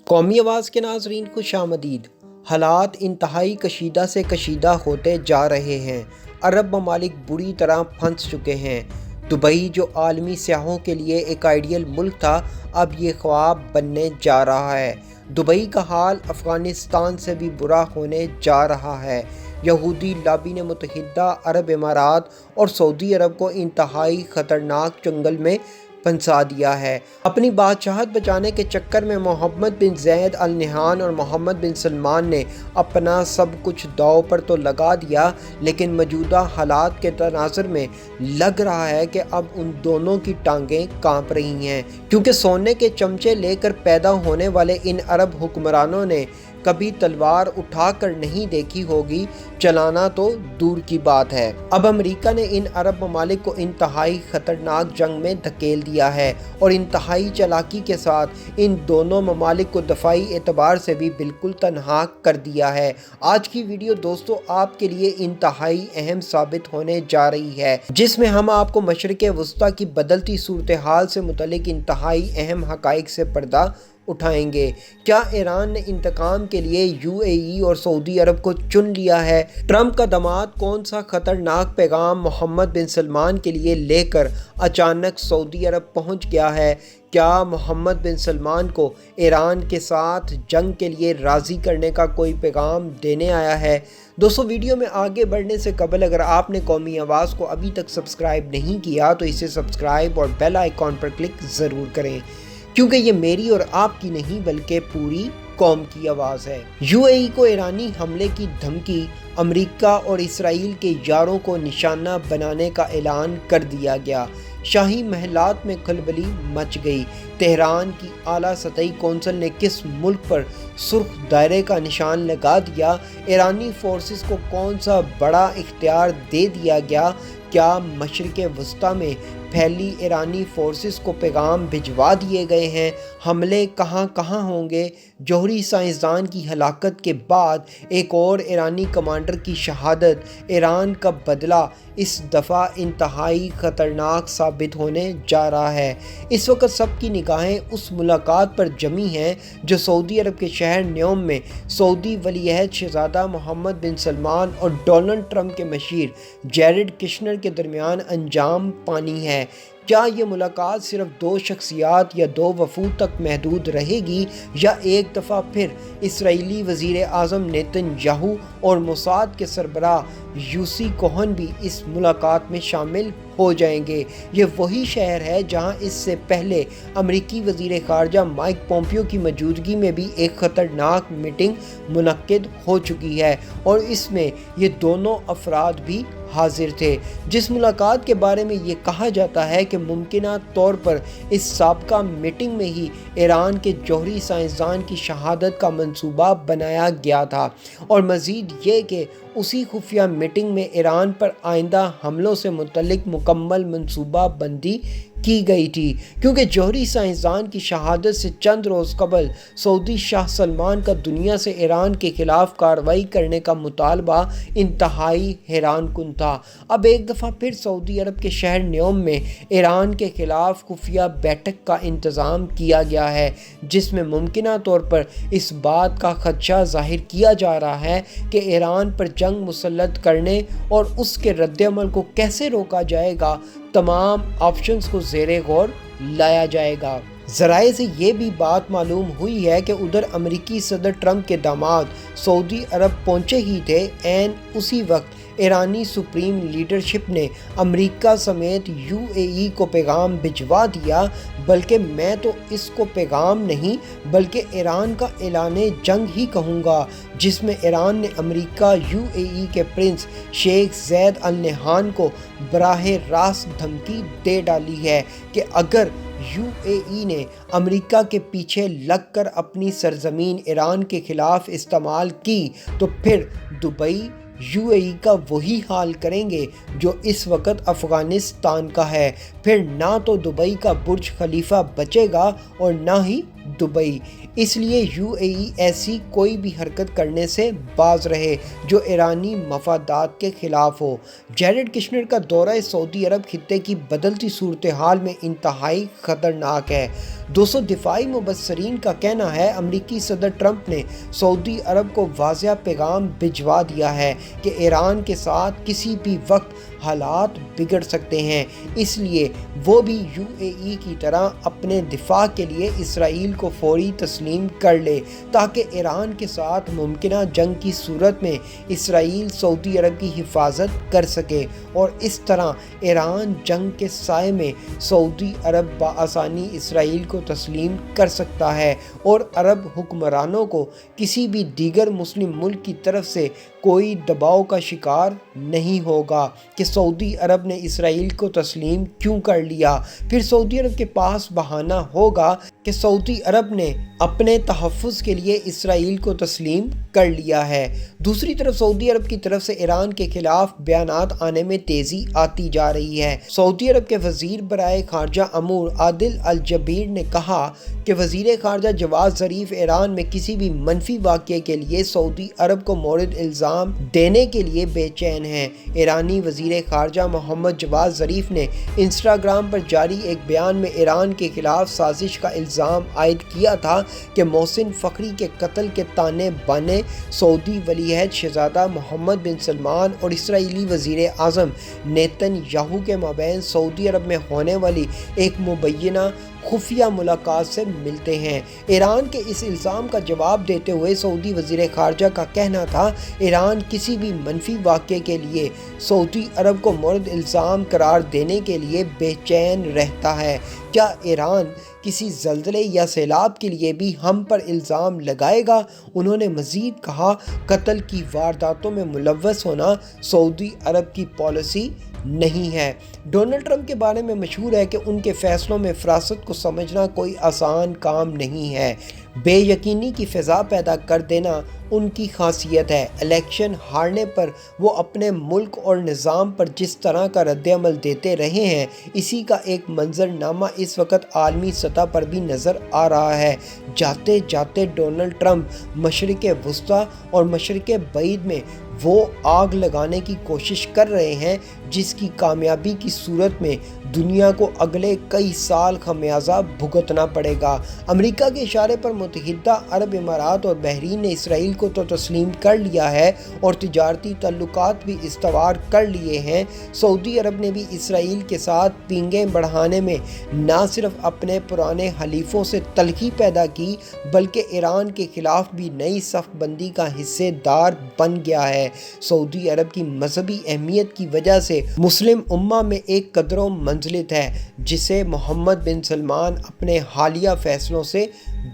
قومی آواز کے ناظرین خوش آمدید۔ حالات انتہائی کشیدہ سے کشیدہ ہوتے جا رہے ہیں۔ عرب ممالک بری طرح پھنس چکے ہیں۔ دبئی جو عالمی سیاحوں کے لیے ایک آئیڈیل ملک تھا، اب یہ خواب بننے جا رہا ہے۔ دبئی کا حال افغانستان سے بھی برا ہونے جا رہا ہے۔ یہودی لابی نے متحدہ عرب امارات اور سعودی عرب کو انتہائی خطرناک چنگل میں پھنسا دیا ہے۔ اپنی بادشاہت بچانے کے چکر میں محمد بن زید آل نہیان اور محمد بن سلمان نے اپنا سب کچھ داؤ پر تو لگا دیا، لیکن موجودہ حالات کے تناظر میں لگ رہا ہے کہ اب ان دونوں کی ٹانگیں کانپ رہی ہیں، کیونکہ سونے کے چمچے لے کر پیدا ہونے والے ان عرب حکمرانوں نے کبھی تلوار اٹھا کر نہیں دیکھی ہوگی، چلانا تو دور کی بات ہے۔ اب امریکہ نے ان عرب ممالک کو انتہائی خطرناک جنگ میں دھکیل دیا ہے اور انتہائی چالاکی کے ساتھ ان دونوں ممالک کو دفاعی اعتبار سے بھی بالکل تنہا کر دیا ہے۔ آج کی ویڈیو دوستو آپ کے لیے انتہائی اہم ثابت ہونے جا رہی ہے، جس میں ہم آپ کو مشرق وسطیٰ کی بدلتی صورتحال سے متعلق انتہائی اہم حقائق سے پردہ اٹھائیں گے۔ کیا ایران نے انتقام کے لیے UAE اور سعودی عرب کو چن لیا ہے؟ ٹرمپ کا داماد کون سا خطرناک پیغام محمد بن سلمان کے لیے لے کر اچانک سعودی عرب پہنچ گیا ہے؟ کیا محمد بن سلمان کو ایران کے ساتھ جنگ کے لیے راضی کرنے کا کوئی پیغام دینے آیا ہے؟ دوستو، ویڈیو میں آگے بڑھنے سے قبل اگر آپ نے قومی آواز کو ابھی تک سبسکرائب نہیں کیا تو اسے سبسکرائب اور بیل آئیکن پر کلک ضرور کریں، کیونکہ یہ میری اور آپ کی نہیں بلکہ پوری قوم کی آواز ہے۔ UAE کو ایرانی حملے کی دھمکی، امریکہ اور اسرائیل کے یاروں کو نشانہ بنانے کا اعلان کر دیا گیا۔ شاہی محلات میں کھلبلی مچ گئی۔ تہران کی اعلیٰ سطحی کونسل نے کس ملک پر سرخ دائرے کا نشان لگا دیا؟ ایرانی فورسز کو کون سا بڑا اختیار دے دیا گیا؟ کیا مشرق وسطیٰ میں پھیلی ایرانی فورسز کو پیغام بھجوا دیے گئے ہیں؟ حملے کہاں کہاں ہوں گے؟ جوہری سائنسدان کی ہلاکت کے بعد ایک اور ایرانی کمانڈر کی شہادت۔ ایران کا بدلہ اس دفعہ انتہائی خطرناک ثابت ہونے جا رہا ہے۔ اس وقت سب کی نگاہیں اس ملاقات پر جمی ہیں جو سعودی عرب کے شہر نیوم میں سعودی ولی عہد شہزادہ محمد بن سلمان اور ڈونلڈ ٹرمپ کے مشیر جیرڈ کشنر کے درمیان انجام پانی ہے۔ کیا یہ ملاقات صرف دو شخصیات یا دو وفود تک محدود رہے گی، یا ایک دفعہ پھر اسرائیلی وزیر اعظم نیتن یاہو اور موساد کے سربراہ یوسی کوہن بھی اس ملاقات میں شامل ہو جائیں گے؟ یہ وہی شہر ہے جہاں اس سے پہلے امریکی وزیر خارجہ مائک پومپیو کی موجودگی میں بھی ایک خطرناک میٹنگ منعقد ہو چکی ہے، اور اس میں یہ دونوں افراد بھی حاضر تھے۔ جس ملاقات کے بارے میں یہ کہا جاتا ہے کہ ممکنہ طور پر اس سابقہ میٹنگ میں ہی ایران کے جوہری سائنسدان کی شہادت کا منصوبہ بنایا گیا تھا، اور مزید یہ کہ اسی خفیہ میٹنگ میں ایران پر آئندہ حملوں سے متعلق مکمل منصوبہ بندی کی گئی تھی، کیونکہ جوہری سائنسدان کی شہادت سے چند روز قبل سعودی شاہ سلمان کا دنیا سے ایران کے خلاف کارروائی کرنے کا مطالبہ انتہائی حیران کن تھا۔ اب ایک دفعہ پھر سعودی عرب کے شہر نیوم میں ایران کے خلاف خفیہ بیٹھک کا انتظام کیا گیا ہے، جس میں ممکنہ طور پر اس بات کا خدشہ ظاہر کیا جا رہا ہے کہ ایران پر جنگ مسلط کرنے اور اس کے رد عمل کو کیسے روکا جائے گا۔ تمام آپشنز کو زیر غور لایا جائے گا۔ ذرائع سے یہ بھی بات معلوم ہوئی ہے کہ ادھر امریکی صدر ٹرمپ کے داماد سعودی عرب پہنچے ہی تھے، عین اسی وقت ایرانی سپریم لیڈرشپ نے امریکہ سمیت UAE کو پیغام بھجوا دیا، بلکہ میں تو اس کو پیغام نہیں بلکہ ایران کا اعلان جنگ ہی کہوں گا، جس میں ایران نے امریکہ UAE کے پرنس شیخ زید آل نہیان کو براہ راست دھمکی دے ڈالی ہے کہ اگر UAE نے امریکہ کے پیچھے لگ کر اپنی سرزمین ایران کے خلاف استعمال کی تو پھر دبئی UAE کا وہی حال کریں گے جو اس وقت افغانستان کا ہے۔ پھر نہ تو دبئی کا برج خلیفہ بچے گا اور نہ ہی دبئی۔ اس لیے UAE ایسی کوئی بھی حرکت کرنے سے باز رہے جو ایرانی مفادات کے خلاف ہو۔ جیرڈ کشنر کا دورہ سعودی عرب خطے کی بدلتی صورتحال میں انتہائی خطرناک ہے۔ 200 دفاعی مبصرین کا کہنا ہے امریکی صدر ٹرمپ نے سعودی عرب کو واضح پیغام بھجوا دیا ہے کہ ایران کے ساتھ کسی بھی وقت حالات بگڑ سکتے ہیں، اس لیے وہ بھی UAE کی طرح اپنے دفاع کے لیے اسرائیل کو فوری تسلیم کر لے تاکہ ایران کے ساتھ ممکنہ جنگ کی صورت میں اسرائیل سعودی عرب کی حفاظت کر سکے، اور اس طرح ایران جنگ کے سائے میں سعودی عرب بآسانی اسرائیل کو تسلیم کر سکتا ہے، اور عرب حکمرانوں کو کسی بھی دیگر مسلم ملک کی طرف سے کوئی دباؤ کا شکار نہیں ہوگا کہ سعودی عرب نے اسرائیل کو تسلیم کیوں کر لیا۔ پھر سعودی عرب کے پاس بہانہ ہوگا کہ سعودی عرب نے اپنے تحفظ کے لیے اسرائیل کو تسلیم کر لیا ہے۔ دوسری طرف سعودی عرب کی طرف سے ایران کے خلاف بیانات آنے میں تیزی آتی جا رہی ہے۔ سعودی عرب کے وزیر برائے خارجہ امور عادل الجبیر نے کہا کہ وزیر خارجہ جواد ظریف ایران میں کسی بھی منفی واقعے کے لیے سعودی عرب کو مورد الزام دینے کے لیے بے چین ہیں۔ ایرانی وزیر خارجہ محمد جواد ظریف نے انسٹاگرام پر جاری ایک بیان میں ایران کے خلاف سازش کا الزام عائد کیا تھا کہ محسن فخری کے قتل کے تانے بانے سعودی ولی عہد شہزادہ محمد بن سلمان اور اسرائیلی وزیر اعظم نیتن یاہو کے مابین سعودی عرب میں ہونے والی ایک مبینہ خفیہ ملاقات سے ملتے ہیں۔ ایران کے اس الزام کا جواب دیتے ہوئے سعودی وزیر خارجہ کا کہنا تھا ایران کسی بھی منفی واقعے کے لیے سعودی عرب کو مورد الزام قرار دینے کے لیے بے چین رہتا ہے۔ کیا ایران کسی زلزلے یا سیلاب کے لیے بھی ہم پر الزام لگائے گا؟ انہوں نے مزید کہا قتل کی وارداتوں میں ملوث ہونا سعودی عرب کی پالیسی نہیں ہے۔ ڈونلڈ ٹرمپ کے بارے میں مشہور ہے کہ ان کے فیصلوں میں فراست کو سمجھنا کوئی آسان کام نہیں ہے۔ بے یقینی کی فضا پیدا کر دینا ان کی خاصیت ہے۔ الیکشن ہارنے پر وہ اپنے ملک اور نظام پر جس طرح کا رد عمل دیتے رہے ہیں، اسی کا ایک منظر نامہ اس وقت عالمی سطح پر بھی نظر آ رہا ہے۔ جاتے جاتے ڈونلڈ ٹرمپ مشرق وسطیٰ اور مشرق بعید میں وہ آگ لگانے کی کوشش کر رہے ہیں جس کی کامیابی کی صورت میں دنیا کو اگلے کئی سال خمیازہ بھگتنا پڑے گا۔ امریکہ کے اشارے پر متحدہ عرب امارات اور بحرین نے اسرائیل کو تو تسلیم کر لیا ہے اور تجارتی تعلقات بھی استوار کر لیے ہیں۔ سعودی عرب نے بھی اسرائیل کے ساتھ پینگیں بڑھانے میں نہ صرف اپنے پرانے حلیفوں سے تلخی پیدا کی بلکہ ایران کے خلاف بھی نئی صف بندی کا حصے دار بن گیا ہے۔ سعودی عرب کی مذہبی اہمیت کی وجہ سے مسلم امہ میں ایک قدر و منزلت ہے جسے محمد بن سلمان اپنے حالیہ فیصلوں سے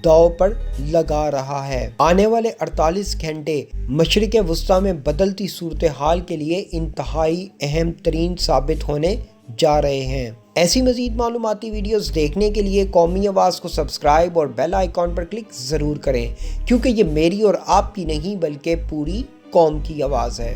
داؤ پر لگا رہا ہے۔ آنے والے 48 گھنٹے مشرق وسطیٰ میں بدلتی صورتحال کے لیے انتہائی اہم ترین ثابت ہونے جا رہے ہیں۔ ایسی مزید معلوماتی ویڈیوز دیکھنے کے لیے قومی آواز کو سبسکرائب اور بیل آئیکن پر کلک ضرور کریں، کیونکہ یہ میری اور آپ کی نہیں بلکہ پوری قوم کی آواز ہے۔